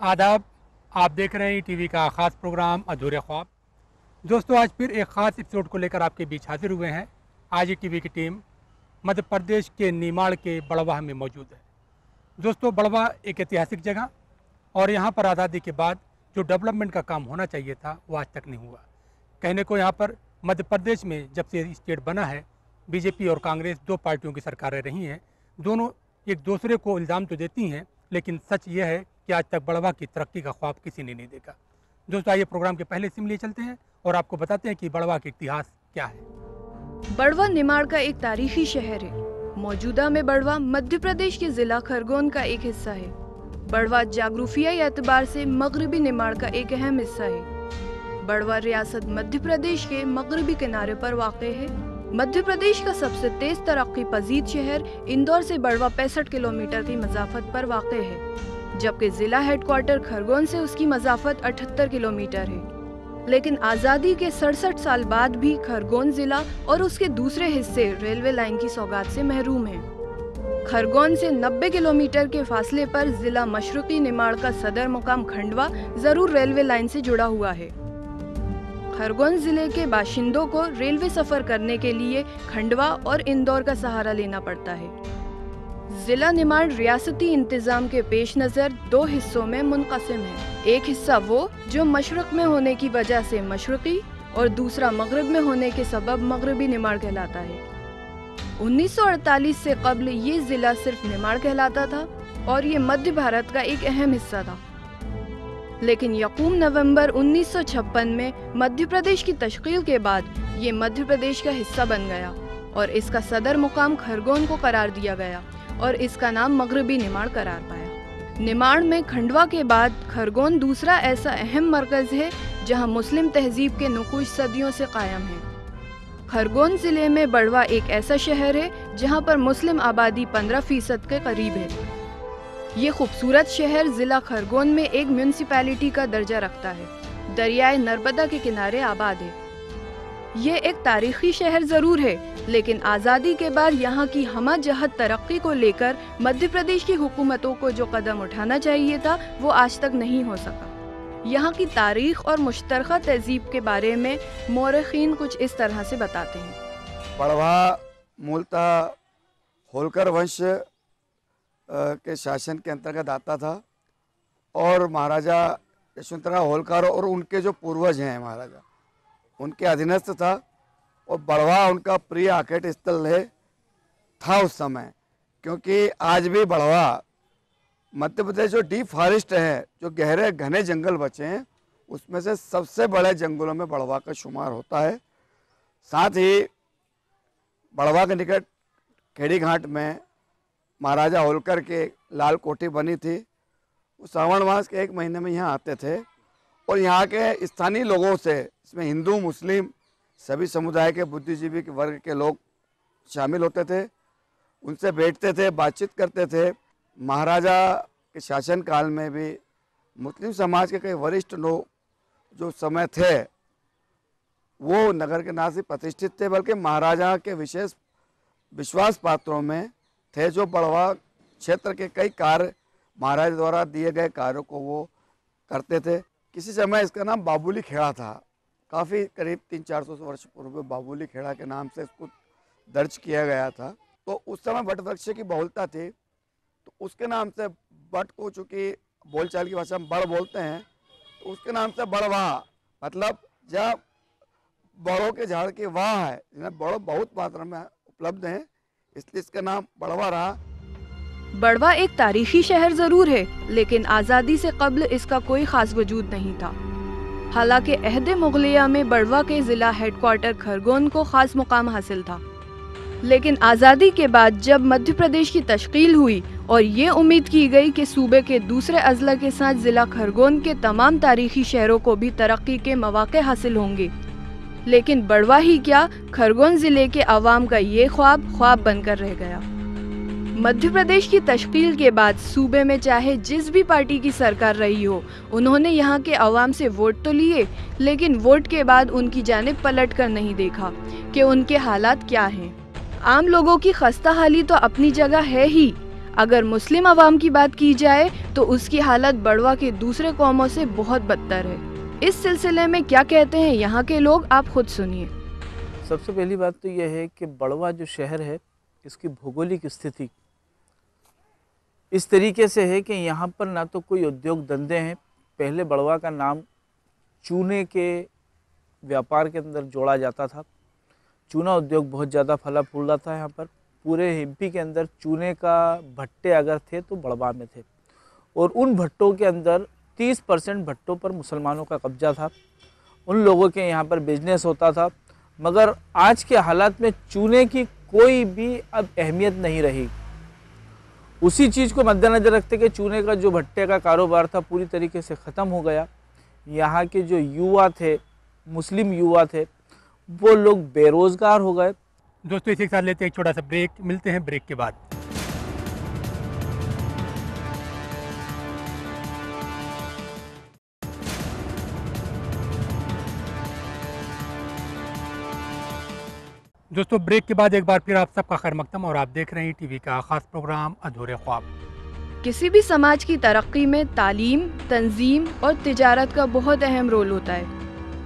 आदाब। आप देख रहे हैं टीवी का ख़ास प्रोग्राम अधूरे ख्वाब। दोस्तों, आज फिर एक ख़ास एपिसोड को लेकर आपके बीच हाजिर हुए हैं। आज ही टीवी की टीम मध्य प्रदेश के निमाड़ के बड़वाह में मौजूद है। दोस्तों, बड़वाह एक ऐतिहासिक जगह और यहाँ पर आज़ादी के बाद जो डेवलपमेंट का काम होना चाहिए था वो आज तक नहीं हुआ। कहने को यहाँ पर मध्य प्रदेश में जब से स्टेट बना है, बीजेपी और कांग्रेस दो पार्टियों की सरकारें रही हैं। दोनों एक दूसरे को इल्ज़ाम तो देती हैं, लेकिन सच ये है कि आज तक बड़वाह की तरक्की का ख्वाब किसी ने नहीं देखा। दोस्तों, आइए प्रोग्राम के पहले सिम लिए चलते हैं और आपको बताते हैं कि बड़वाह का इतिहास क्या है। बड़वाह निमाड़ का एक तारीखी शहर है। मौजूदा में बड़वाह मध्य प्रदेश के जिला खरगोन का एक हिस्सा है। बड़वाह जाग्राफियाई एतबार से मगरबी निमाड़ का एक अहम हिस्सा है। बड़वाह रियासत मध्य प्रदेश के मगरबी किनारे पर वाक़ है। मध्य प्रदेश का सबसे तेज तरक्की पजीर शहर इंदौर से बड़वाह 65 किलोमीटर की मसाफत पर वाक़ है, जबकि जिला हेडक्वार्टर खरगोन से उसकी मसाफत 78 किलोमीटर है। लेकिन आज़ादी के 67 साल बाद भी खरगोन जिला और उसके दूसरे हिस्से रेलवे लाइन की सौगात से महरूम है। खरगोन से 90 किलोमीटर के फासले पर जिला मशरक़ी निमाड़ का सदर मुकाम खंडवा जरूर रेलवे लाइन से जुड़ा हुआ है। खरगोन जिले के बाशिंदों को रेलवे सफर करने के लिए खंडवा और इंदौर का सहारा लेना पड़ता है। जिला निमाड़ रियासती इंतजाम के पेश नज़र दो हिस्सों में मुनक़सिम है। एक हिस्सा वो जो मशरक़ में होने की वजह से मशरक़ी और दूसरा मगरब में होने के सबब मगरबी निमाड़ कहलाता है। 1948 से कब्ल ये जिला सिर्फ निमाड़ कहलाता था और ये मध्य भारत का एक अहम हिस्सा था। लेकिन यकूम नवंबर 1956 में मध्य प्रदेश की तश्कील के बाद ये मध्य प्रदेश का हिस्सा बन गया और इसका सदर मुकाम खरगोन को करार दिया गया और इसका नाम मगरबी निमाड़ करार पाया। निमाड़ में खंडवा के बाद खरगोन दूसरा ऐसा अहम मरकज़ है जहां मुस्लिम तहजीब के नुक़ूश सदियों से कायम है। खरगोन ज़िले में बड़वाह एक ऐसा शहर है जहां पर मुस्लिम आबादी 15% के करीब है। ये खूबसूरत शहर ज़िला खरगोन में एक म्यूनसिपैलिटी का दर्जा रखता है। दरियाए नर्मदा के किनारे आबाद है। ये एक तारीखी शहर ज़रूर है, लेकिन आज़ादी के बाद यहाँ की हमा जहत तरक्की को लेकर मध्य प्रदेश की हुकूमतों को जो कदम उठाना चाहिए था वो आज तक नहीं हो सका। यहाँ की तारीख और मुश्तरका तहजीब के बारे में मौरखीन कुछ इस तरह से बताते हैं। बड़वाह मूलतः होलकर वंश के शासन के अंतर्गत आता था और महाराजा यशवंतराव होलकर और उनके जो पूर्वज हैं महाराजा, उनके अधीनस्थ था और बड़वाह उनका प्रिय आखेट स्थल है था उस समय। क्योंकि आज भी बड़वाह मध्य प्रदेश जो डीप फॉरेस्ट है, जो गहरे घने जंगल बचे हैं, उसमें से सबसे बड़े जंगलों में बड़वाह का शुमार होता है। साथ ही बड़वाह के निकट खेड़ी घाट में महाराजा होलकर के लाल कोठी बनी थी। वो श्रावण मास के 1 महीने में यहाँ आते थे और यहाँ के स्थानीय लोगों से, इसमें हिंदू मुस्लिम सभी समुदाय के बुद्धिजीवी के वर्ग के लोग शामिल होते थे, उनसे बैठते थे, बातचीत करते थे। महाराजा के शासनकाल में भी मुस्लिम समाज के कई वरिष्ठ लोग जो समय थे वो नगर के ना सिर्फ प्रतिष्ठित थे बल्कि महाराजा के विशेष विश्वास पात्रों में थे, जो बड़वाह क्षेत्र के कई कार्य महाराज द्वारा दिए गए कार्यों को वो करते थे। किसी समय इसका नाम बाबुली खेड़ा था। काफ़ी करीब 300-400 वर्ष पूर्व बाबुली खेड़ा के नाम से इसको दर्ज किया गया था। तो उस समय बट वृक्ष की बहुलता थी, तो उसके नाम से बट को, चूँकि बोलचाल की भाषा में बड़ बोलते हैं, तो उसके नाम से बड़वाह, मतलब जहाँ बड़ों के झाड़ की वाह है, जिन्हें बड़ों बहुत मात्रा में उपलब्ध हैं, इसलिए इसका नाम बड़वाह रहा। बड़वाह एक तारीखी शहर जरूर है, लेकिन आज़ादी से कब्ल इसका कोई खास वजूद नहीं था। हालांकि अहद मुगलिया में बड़वाह के जिला हेडक्वार्टर खरगोन को खास मुकाम हासिल था, लेकिन आज़ादी के बाद जब मध्य प्रदेश की तश्कील हुई और ये उम्मीद की गई कि सूबे के दूसरे अजला के साथ जिला खरगोन के तमाम तारीखी शहरों को भी तरक्की के मौके हासिल होंगे, लेकिन बड़वाह ही क्या, खरगोन जिले के अवाम का ये ख्वाब बनकर रह गया। मध्य प्रदेश की तश्कील के बाद सूबे में चाहे जिस भी पार्टी की सरकार रही हो, उन्होंने यहाँ के अवाम से वोट तो लिए, लेकिन वोट के बाद उनकी जानिब पलट कर नहीं देखा कि उनके हालात क्या हैं। आम लोगों की खस्ता हाली तो अपनी जगह है ही, अगर मुस्लिम अवाम की बात की जाए तो उसकी हालत बड़वा के दूसरे कौमों से बहुत बदतर है। इस सिलसिले में क्या कहते हैं यहाँ के लोग, आप खुद सुनिए। सबसे पहली बात तो यह है कि बड़वा जो शहर है, इसकी भौगोलिक स्थिति इस तरीके से है कि यहाँ पर ना तो कोई उद्योग धंधे हैं। पहले बड़वा का नाम चूने के व्यापार के अंदर जोड़ा जाता था। चूना उद्योग बहुत ज़्यादा फला फूला था यहाँ पर। पूरे एमपी के अंदर चूने का भट्टे अगर थे तो बड़वा में थे, और उन भट्टों के अंदर 30% भट्टों पर मुसलमानों का कब्जा था। उन लोगों के यहाँ पर बिजनेस होता था। मगर आज के हालात में चूने की कोई भी अब अहमियत नहीं रही। उसी चीज़ को मद्देनज़र रखते कि चूने का जो भट्टे का कारोबार था पूरी तरीके से ख़त्म हो गया। यहाँ के जो युवा थे, मुस्लिम युवा थे, वो लोग बेरोज़गार हो गए। दोस्तों इसी के साथ लेते हैं एक छोटा सा ब्रेक, मिलते हैं ब्रेक के बाद। दोस्तों ब्रेक के बाद एक बार फिर आप सबका खैर मकदम, और आप देख रहे हैं टीवी का खास प्रोग्राम अधूरे ख्वाब। किसी भी समाज की तरक्की में तालीम, तंजीम और तिजारत का बहुत अहम रोल होता है।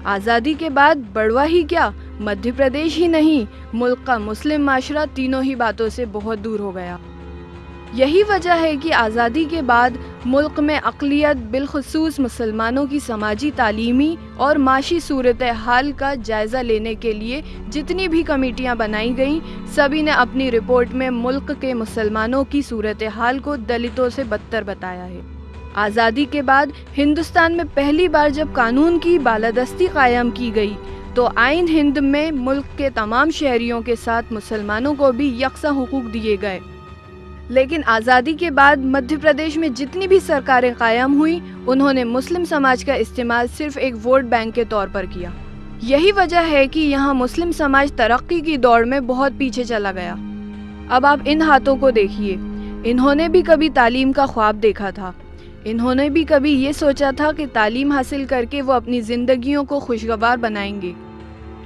आज़ादी के बाद बड़वा ही क्या, मध्य प्रदेश ही नहीं, मुल्क का मुस्लिम माशरा तीनों ही बातों से बहुत दूर हो गया। यही वजह है कि आज़ादी के बाद मुल्क में अक़लियत, बिलखुसूस मुसलमानों की समाजी, तालीमी और माशी सूरत हाल का जायज़ा लेने के लिए जितनी भी कमेटियां बनाई गईं, सभी ने अपनी रिपोर्ट में मुल्क के मुसलमानों की सूरत हाल को दलितों से बदतर बताया है। आज़ादी के बाद हिंदुस्तान में पहली बार जब कानून की बालादस्ती कायम की गई तो आइन हिंद में मुल्क के तमाम शहरियों के साथ मुसलमानों को भी यकसा हुकूक दिए गए। लेकिन आज़ादी के बाद मध्य प्रदेश में जितनी भी सरकारें कायम हुई, उन्होंने मुस्लिम समाज का इस्तेमाल सिर्फ एक वोट बैंक के तौर पर किया। यही वजह है कि यहाँ मुस्लिम समाज तरक्की की दौड़ में बहुत पीछे चला गया। अब आप इन हाथों को देखिए, इन्होंने भी कभी तालीम का ख्वाब देखा था। इन्होंने भी कभी ये सोचा था कि तालीम हासिल करके वो अपनी ज़िंदगियों को खुशगवार बनाएंगे।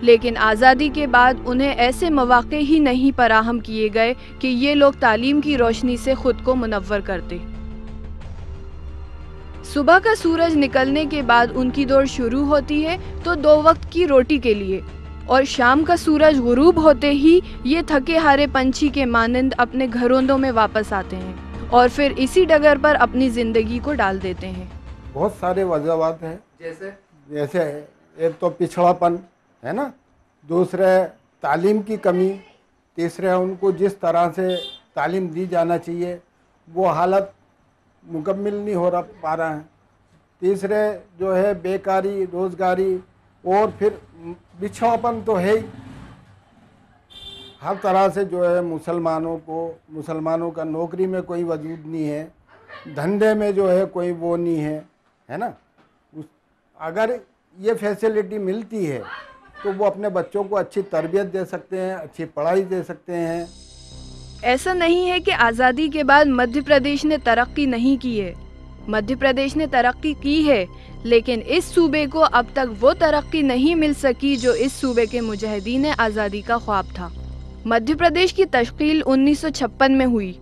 लेकिन आज़ादी के बाद उन्हें ऐसे मौक़े ही नहीं फराहम किए गए कि ये लोग तालीम की रोशनी से खुद को मुनव्वर करते। सुबह का सूरज निकलने के बाद उनकी दौड़ शुरू होती है तो 2 वक्त की रोटी के लिए, और शाम का सूरज गुरूब होते ही ये थके हारे पंछी के मानंद अपने घरोंदों में वापस आते हैं और फिर इसी डगर पर अपनी ज़िंदगी को डाल देते हैं। बहुत सारे वजहवात हैं, जैसे एक तो पिछड़ापन है ना, दूसरे तालीम की कमी, तीसरे उनको जिस तरह से तालीम दी जाना चाहिए वो हालत मुकम्मल नहीं हो पा रहा है, तीसरे जो है बेकारी, रोज़गारी, और फिर पिछड़ापन तो है ही। हर तरह से जो है मुसलमानों का नौकरी में कोई वजूद नहीं है, धंधे में जो है कोई वो नहीं है ना। अगर ये फैसिलिटी मिलती है तो वो अपने बच्चों को अच्छी तरबियत दे सकते हैं, अच्छी पढ़ाई दे सकते हैं। ऐसा नहीं है कि आज़ादी के बाद मध्य प्रदेश ने तरक्की नहीं की है। मध्य प्रदेश ने तरक्की की है, लेकिन इस सूबे को अब तक वो तरक्की नहीं मिल सकी जो इस सूबे के मुजाहिदीन आज़ादी का ख्वाब था। मध्य प्रदेश की तश्कील 1956 में हुई।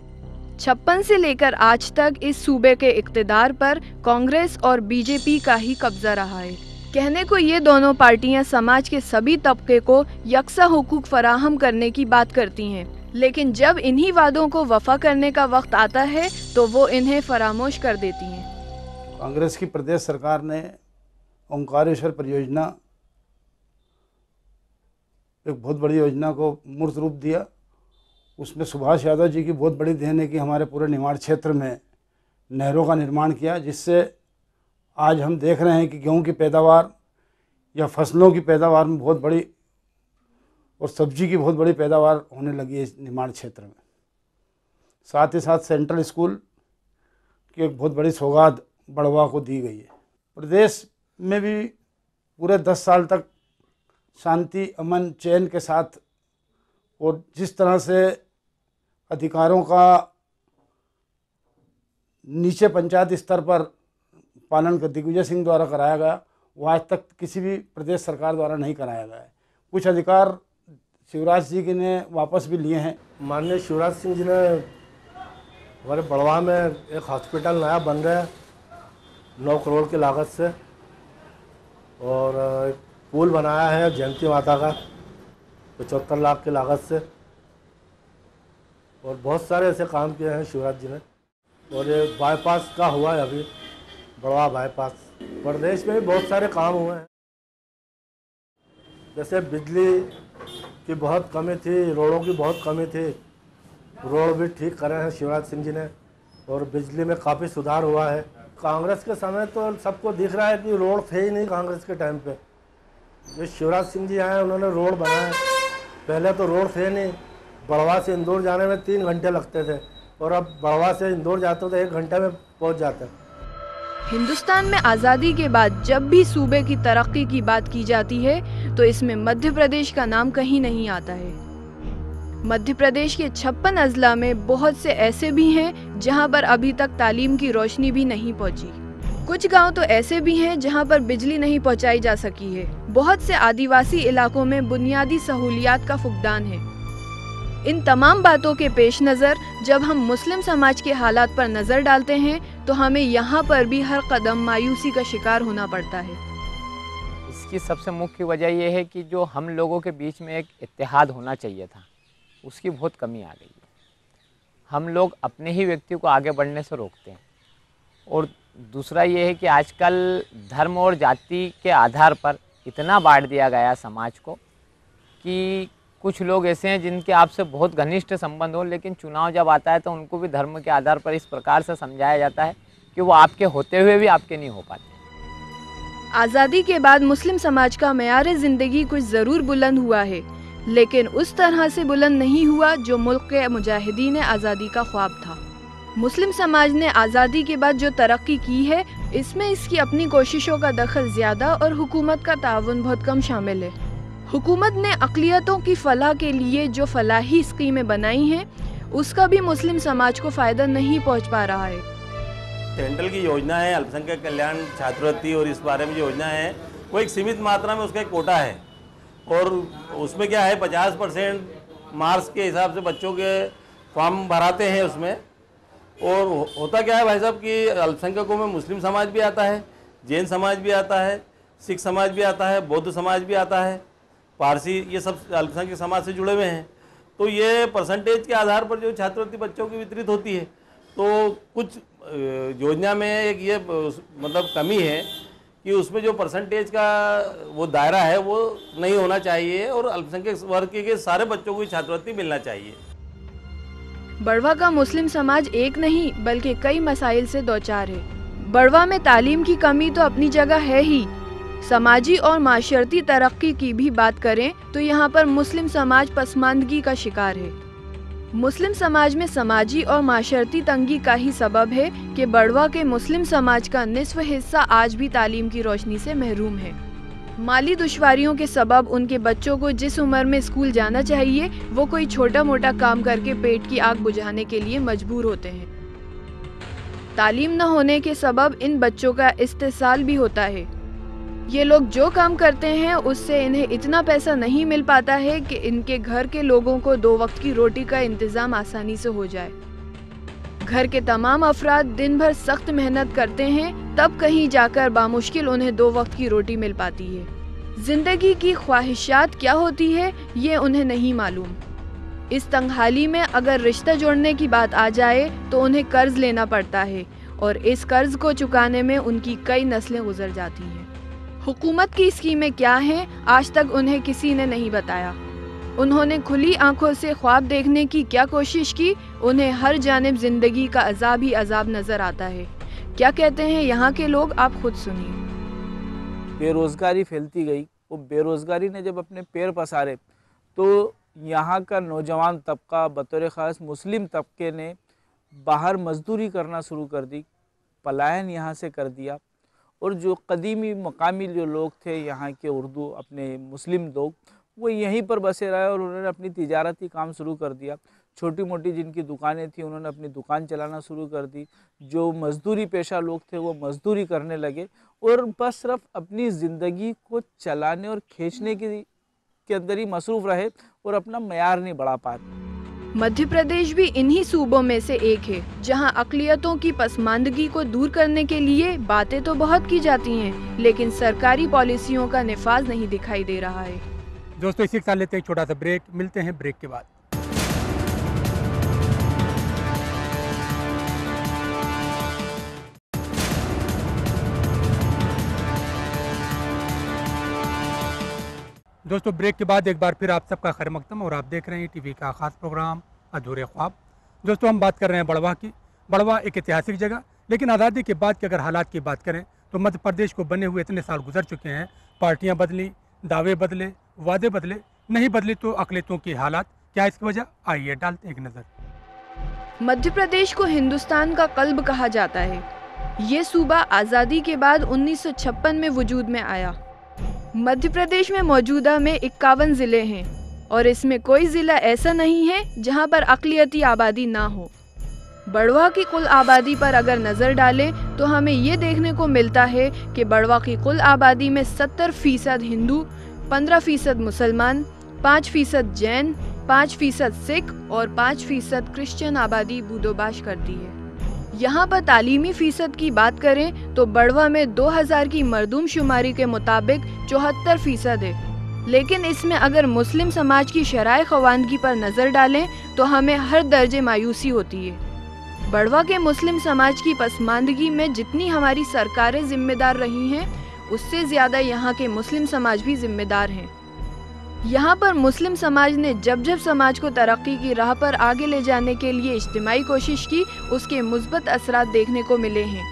56 से लेकर आज तक इस सूबे के इक़्तिदार पर कांग्रेस और बीजेपी का ही कब्जा रहा है। कहने को ये दोनों पार्टियां समाज के सभी तबके को यकसा हुकूक फराहम करने की बात करती हैं, लेकिन जब इन्हीं वादों को वफा करने का वक्त आता है तो वो इन्हें फरामोश कर देती हैं। कांग्रेस की प्रदेश सरकार ने ओंकारेश्वर परियोजना, एक बहुत बड़ी योजना को मूर्त रूप दिया। उसमें सुभाष यादव जी की बहुत बड़ी देन है कि हमारे पूरे निमाड़ क्षेत्र में नहरों का निर्माण किया, जिससे आज हम देख रहे हैं कि गेहूं की पैदावार या फसलों की पैदावार में बहुत बड़ी और सब्जी की बहुत बड़ी पैदावार होने लगी है इस निमाड़ क्षेत्र में। साथ ही साथ सेंट्रल स्कूल की एक बहुत बड़ी सौगात बड़वा को दी गई है। प्रदेश में भी पूरे 10 साल तक शांति, अमन, चैन के साथ, और जिस तरह से अधिकारों का नीचे पंचायत स्तर पर पालन दिग्विजय सिंह द्वारा कराया गया, वो आज तक किसी भी प्रदेश सरकार द्वारा नहीं कराया गया है। कुछ अधिकार शिवराज जी के ने वापस भी लिए हैं। माननीय शिवराज सिंह जी ने हमारे बड़वा में एक हॉस्पिटल नया बन रहा है 9 करोड़ की लागत से, और एक पुल बनाया है जयंती माता का 75 लाख की लागत से, और बहुत सारे ऐसे काम किए हैं शिवराज जी ने। और ये बाईपास का हुआ है अभी, बड़वा बाईपास। प्रदेश में भी बहुत सारे काम हुए हैं, जैसे बिजली की बहुत कमी थी, रोडों की बहुत कमी थी, रोड भी ठीक करे हैं शिवराज सिंह जी ने, और बिजली में काफ़ी सुधार हुआ है। कांग्रेस के समय तो सबको दिख रहा है कि रोड थे ही नहीं कांग्रेस के टाइम पे। जो शिवराज सिंह जी आए उन्होंने रोड बनाए, पहले तो रोड थे नहीं, बड़वा से इंदौर जाने में 3 घंटे लगते थे, और अब बड़वा से इंदौर जाते तो 1 घंटे में पहुंच जाते हैं। हिंदुस्तान में आज़ादी के बाद जब भी सूबे की तरक्की की बात की जाती है तो इसमें मध्य प्रदेश का नाम कहीं नहीं आता है। मध्य प्रदेश के 56 अजला में बहुत से ऐसे भी हैं जहां पर अभी तक तालीम की रोशनी भी नहीं पहुंची। कुछ गांव तो ऐसे भी हैं जहां पर बिजली नहीं पहुंचाई जा सकी है। बहुत से आदिवासी इलाकों में बुनियादी सहूलियात का फुकदान है। इन तमाम बातों के पेश नज़र जब हम मुस्लिम समाज के हालात पर नज़र डालते हैं तो हमें यहाँ पर भी हर कदम मायूसी का शिकार होना पड़ता है। इसकी सबसे मुख्य वजह यह है कि जो हम लोगों के बीच में एक इत्तेहाद होना चाहिए था, उसकी बहुत कमी आ गई है। हम लोग अपने ही व्यक्ति को आगे बढ़ने से रोकते हैं। और दूसरा ये है कि आजकल धर्म और जाति के आधार पर इतना बांट दिया गया समाज को कि कुछ लोग ऐसे हैं जिनके आपसे बहुत घनिष्ठ संबंध हो, लेकिन चुनाव जब आता है तो उनको भी धर्म के आधार पर इस प्रकार से समझाया जाता है कि वो आपके होते हुए भी आपके नहीं हो पाते। आज़ादी के बाद मुस्लिम समाज का मयार ज़िंदगी कुछ ज़रूर बुलंद हुआ है, लेकिन उस तरह से बुलंद नहीं हुआ जो मुल्क के मुजाहिदीन आज़ादी का ख्वाब था। मुस्लिम समाज ने आज़ादी के बाद जो तरक्की की है, इसमें इसकी अपनी कोशिशों का दखल ज़्यादा और हुकूमत का ताउन बहुत कम शामिल है। हुकूमत ने अक़लियतों की फलाह के लिए जो फलाही स्कीमें बनाई हैं, उसका भी मुस्लिम समाज को फ़ायदा नहीं पहुंच पा रहा है। सेंट्रल की योजना है अल्पसंख्यक कल्याण छात्रवृत्ति, और इस बारे में जो योजना है वो एक सीमित मात्रा में उसका एक कोटा है, और उसमें क्या है 50% मार्क्स के हिसाब से बच्चों के फॉर्म भराते हैं उसमें। और होता क्या है भाई साहब कि अल्पसंख्यकों में मुस्लिम समाज भी आता है, जैन समाज भी आता है, सिख समाज भी आता है, बौद्ध समाज भी आता है, पारसी, ये सब अल्पसंख्यक समाज से जुड़े हुए हैं। तो ये परसेंटेज के आधार पर जो छात्रवृत्ति बच्चों की वितरित होती है, तो कुछ योजना में एक ये मतलब कमी है कि उसमें जो परसेंटेज का वो दायरा है वो नहीं होना चाहिए, और अल्पसंख्यक वर्ग के सारे बच्चों को छात्रवृत्ति मिलना चाहिए। बड़वा का मुस्लिम समाज एक नहीं बल्कि कई मसाइल से दोचार है। बड़वा में तालीम की कमी तो अपनी जगह है ही, समाजी और माशरती तरक्की की भी बात करें तो यहाँ पर मुस्लिम समाज पसमानदगी का शिकार है। मुस्लिम समाज में समाजी और माशरती तंगी का ही सबब है कि बड़वा के मुस्लिम समाज का निस्फ हिस्सा आज भी तालीम की रोशनी से महरूम है। माली दुश्वारियों के सबब उनके बच्चों को जिस उम्र में स्कूल जाना चाहिए, वो कोई छोटा मोटा काम करके पेट की आग बुझाने के लिए मजबूर होते हैं। तालीम न होने के सबब इन बच्चों का इस्तेसाल भी होता है। ये लोग जो काम करते हैं उससे इन्हें इतना पैसा नहीं मिल पाता है कि इनके घर के लोगों को 2 वक्त की रोटी का इंतज़ाम आसानी से हो जाए। घर के तमाम अफराद दिन भर सख्त मेहनत करते हैं, तब कहीं जाकर बामुश्किल उन्हें 2 वक्त की रोटी मिल पाती है। जिंदगी की ख्वाहिशात क्या होती है ये उन्हें नहीं मालूम। इस तंगहाली में अगर रिश्ता जोड़ने की बात आ जाए तो उन्हें कर्ज लेना पड़ता है, और इस कर्ज को चुकाने में उनकी कई नस्लें गुजर जाती हैं। हुकूमत की स्कीमें क्या हैं, आज तक उन्हें किसी ने नहीं बताया। उन्होंने खुली आंखों से ख्वाब देखने की क्या कोशिश की, उन्हें हर जानिब जिंदगी का अजाब ही अजाब नजर आता है। क्या कहते हैं यहाँ के लोग, आप खुद सुनिए। बेरोज़गारी फैलती गई, वो बेरोज़गारी ने जब अपने पैर पसारे तो यहाँ का नौजवान तबका बतौर ख़ास मुस्लिम तबके ने बाहर मजदूरी करना शुरू कर दी, पलायन यहाँ से कर दिया। और जो कदीमी मकामी जो लोग थे यहाँ के उर्दू अपने मुस्लिम लोग, वो यहीं पर बसे रहे और उन्होंने अपनी तिजारती काम शुरू कर दिया। छोटी मोटी जिनकी दुकानें थी उन्होंने अपनी दुकान चलाना शुरू कर दी। जो मजदूरी पेशा लोग थे वो मजदूरी करने लगे और बस सिर्फ अपनी ज़िंदगी को चलाने और खींचने के अंदर ही मसरूफ़ रहे और अपना मयार नहीं बढ़ा पाते। मध्य प्रदेश भी इन्हीं सूबों में से एक है जहां अक़लियतों की पसमानदगी को दूर करने के लिए बातें तो बहुत की जाती हैं, लेकिन सरकारी पॉलिसियों का निफाज नहीं दिखाई दे रहा है। दोस्तों इसी के साथ लेते हैं एक छोटा सा ब्रेक, मिलते हैं ब्रेक के बाद। दोस्तों ब्रेक के बाद एक बार फिर आप सबका खैर मकदम और आप देख रहे हैं टीवी का ख़ास प्रोग्राम अधूरे ख्वाब। दोस्तों हम बात कर रहे हैं बड़वा की। बड़वा एक ऐतिहासिक जगह, लेकिन आज़ादी के बाद के अगर हालात की बात करें तो मध्य प्रदेश को बने हुए इतने साल गुजर चुके हैं, पार्टियां बदली, दावे बदले, वादे बदले, नहीं बदले तो अक़लियतों की हालात क्या इसकी वजह, आइए डालते हैं एक नज़र। मध्य प्रदेश को हिंदुस्तान का कल्ब कहा जाता है। ये सूबा आज़ादी के बाद 1956 में वजूद में आया। मध्य प्रदेश में मौजूदा में 51 ज़िले हैं और इसमें कोई ज़िला ऐसा नहीं है जहां पर अक़लियती आबादी ना हो। बड़वा की कुल आबादी पर अगर नज़र डालें तो हमें ये देखने को मिलता है कि बड़वा की कुल आबादी में 70% हिंदू, 15% मुसलमान, 5% जैन, 5% सिख और 5% क्रिश्चियन आबादी बूदोबाश करती है। यहाँ पर तालीमी फ़ीसद की बात करें तो बड़वा में 2000 की मरदूमशुमारी के मुताबिक 74% है, लेकिन इसमें अगर मुस्लिम समाज की शराय ख़वानगी पर नज़र डालें तो हमें हर दर्जे मायूसी होती है। बड़वा के मुस्लिम समाज की पसमानदगी में जितनी हमारी सरकारें जिम्मेदार रही हैं, उससे ज़्यादा यहाँ के मुस्लिम समाज भी जिम्मेदार हैं। यहाँ पर मुस्लिम समाज ने जब जब समाज को तरक्की की राह पर आगे ले जाने के लिए इज्तिमाई कोशिश की, उसके मुस्बत असरात देखने को मिले हैं,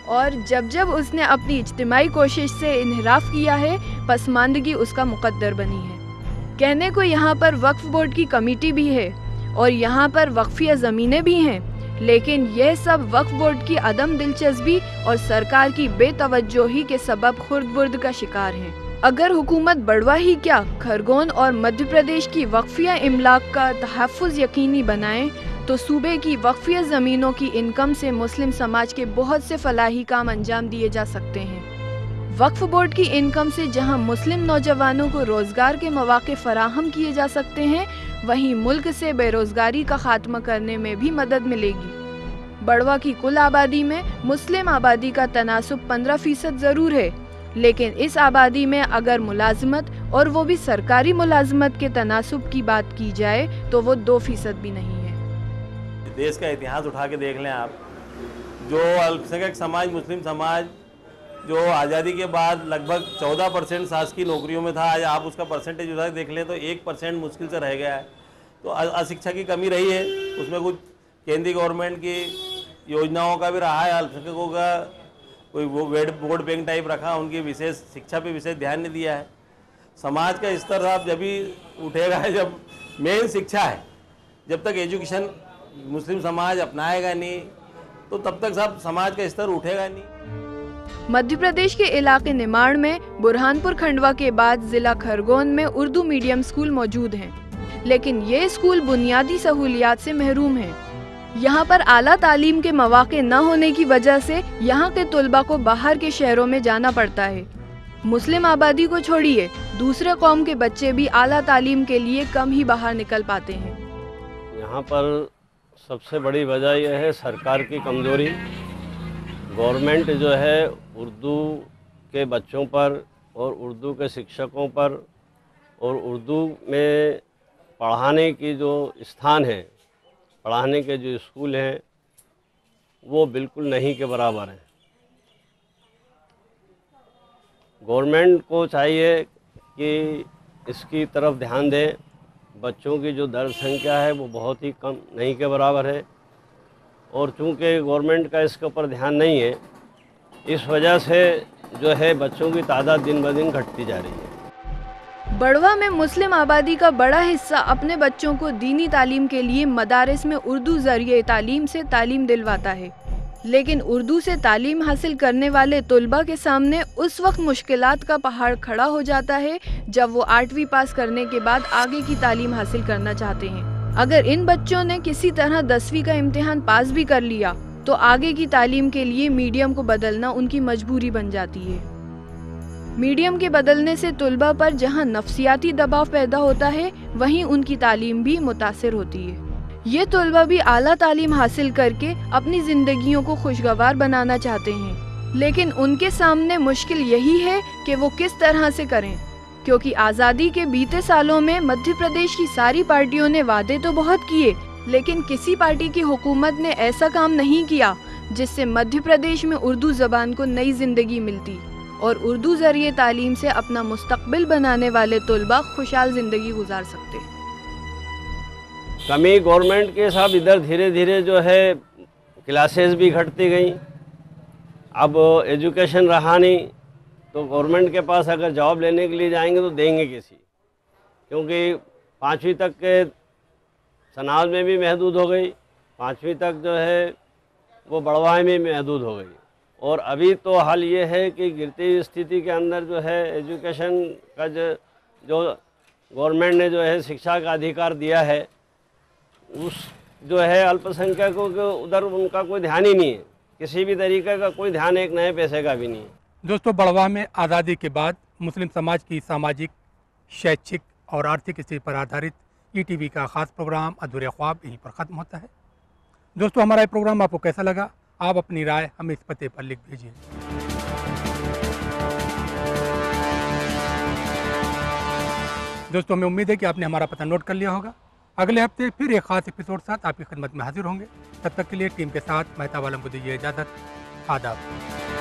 और जब जब उसने अपनी इज्तिमाई कोशिश से इन्हिराफ किया है, पसमानदगी उसका मुकद्दर बनी है। कहने को यहाँ पर वक्फ बोर्ड की कमेटी भी है और यहाँ पर वक्फिया ज़मीनें भी हैं, लेकिन यह सब वक्फ बोर्ड की अदम दिलचस्पी और सरकार की बेतवज्जोही के सबब खुर्द-बुर्द का शिकार हैं। अगर हुकूमत बड़वा ही क्या, खरगोन और मध्य प्रदेश की वक्फिया इमलाक का तहफ़्फ़ुज़ यकीनी बनाएं तो सूबे की वक्फिया ज़मीनों की इनकम से मुस्लिम समाज के बहुत से फलाही काम अंजाम दिए जा सकते हैं। वक्फ बोर्ड की इनकम से जहां मुस्लिम नौजवानों को रोज़गार के मौक़े फराहम किए जा सकते हैं, वहीं मुल्क से बेरोज़गारी का खात्मा करने में भी मदद मिलेगी। बड़वा की कुल आबादी में मुस्लिम आबादी का तनासुब 15% ज़रूर है, लेकिन इस आबादी में अगर मुलाजमत और वो भी सरकारी मुलाजमत के तनासुब की बात की जाए तो वो 2% भी नहीं है। देश का इतिहास उठा के देख लें आप, जो अल्पसंख्यक समाज, मुस्लिम समाज जो आज़ादी के बाद लगभग 14% शासकीय नौकरियों में था, आज आप उसका परसेंटेज उठा के देख लें तो 1% मुश्किल से रह गया है। तो अशिक्षा की कमी रही है, उसमें कुछ केंद्रीय गवर्नमेंट की योजनाओं का भी रहा है, अल्पसंख्यकों का कोई वो वोट बैंक टाइप रखा, उनकी विशेष शिक्षा पे विशेष ध्यान नहीं दिया है। समाज का स्तर साहब जब भी उठेगा है जब मेन शिक्षा है। जब तक एजुकेशन मुस्लिम समाज अपनाएगा नहीं तो तब तक साहब समाज का स्तर उठेगा नहीं। मध्य प्रदेश के इलाके निमाड़ में बुरहानपुर खंडवा के बाद जिला खरगोन में उर्दू मीडियम स्कूल मौजूद हैं, लेकिन ये स्कूल बुनियादी सहूलियात से महरूम हैं। यहाँ पर आला तालीम के मौके न होने की वजह से यहाँ के तुलबा को बाहर के शहरों में जाना पड़ता है। मुस्लिम आबादी को छोड़िए, दूसरे कौम के बच्चे भी आला तालीम के लिए कम ही बाहर निकल पाते हैं। यहाँ पर सबसे बड़ी वजह यह है सरकार की कमज़ोरी। गवर्नमेंट जो है उर्दू के बच्चों पर और उर्दू के शिक्षकों पर और उर्दू में पढ़ाने की जो स्थान है, पढ़ाने के जो स्कूल हैं, वो बिल्कुल नहीं के बराबर हैं। गवर्नमेंट को चाहिए कि इसकी तरफ ध्यान दें। बच्चों की जो दर संख्या है वो बहुत ही कम, नहीं के बराबर है, और चूँकि गवर्नमेंट का इसके ऊपर ध्यान नहीं है, इस वजह से जो है बच्चों की तादाद दिन ब दिन घटती जा रही है। बड़वा में मुस्लिम आबादी का बड़ा हिस्सा अपने बच्चों को दीनी तालीम के लिए मदारिस में उर्दू ज़रिए तालीम से तालीम दिलवाता है, लेकिन उर्दू से तालीम हासिल करने वाले तुलबा के सामने उस वक्त मुश्किलात का पहाड़ खड़ा हो जाता है जब वो 8वीं पास करने के बाद आगे की तालीम हासिल करना चाहते हैं। अगर इन बच्चों ने किसी तरह 10वीं का इम्तिहान पास भी कर लिया तो आगे की तालीम के लिए मीडियम को बदलना उनकी मजबूरी बन जाती है। मीडियम के बदलने से तुलबा पर जहां नफ्सियाती दबाव पैदा होता है, वहीं उनकी तालीम भी मुतासिर होती है। ये तलबा भी आला तालीम हासिल करके अपनी जिंदगियों को खुशगवार बनाना चाहते हैं, लेकिन उनके सामने मुश्किल यही है कि वो किस तरह से करें, क्योंकि आज़ादी के बीते सालों में मध्य प्रदेश की सारी पार्टियों ने वादे तो बहुत किए, लेकिन किसी पार्टी की हुकूमत ने ऐसा काम नहीं किया जिससे मध्य प्रदेश में उर्दू ज़बान को नई जिंदगी मिलती और उर्दू ज़रिए तालीम से अपना मुस्तकबिल बनाने वाले तलबा खुशहाल ज़िंदगी गुजार सकते। कमी गवर्नमेंट के साथ इधर धीरे धीरे जो है क्लासेस भी घटती गई। अब एजुकेशन रहा नहीं तो गवर्नमेंट के पास अगर जॉब लेने के लिए जाएंगे तो देंगे किसी, क्योंकि 5वीं तक के सनाज में भी महदूद हो गई, 5वीं तक जो है वो बड़वाई में महदूद हो गई। और अभी तो हाल ये है कि गिरती स्थिति के अंदर जो है एजुकेशन का जो गवर्नमेंट ने जो है शिक्षा का अधिकार दिया है, उस जो है अल्पसंख्यकों के उधर उनका कोई ध्यान ही नहीं है, किसी भी तरीके का कोई ध्यान एक नए पैसे का भी नहीं है। दोस्तों, बड़वाह में आज़ादी के बाद मुस्लिम समाज की सामाजिक, शैक्षिक और आर्थिक स्थिति पर आधारित ईटीवी का ख़ास प्रोग्राम अधूरे ख्वाब यहीं पर ख़त्म होता है। दोस्तों, हमारा ये प्रोग्राम आपको कैसा लगा? आप अपनी राय हमें इस पते पर लिख भेजिए। दोस्तों, हमें उम्मीद है कि आपने हमारा पता नोट कर लिया होगा। अगले हफ्ते फिर एक ख़ास एपिसोड साथ आपकी खिदमत में हाजिर होंगे। तब तक के लिए टीम के साथ मेहताब आलम को दीजिए इजाज़त। आदाब।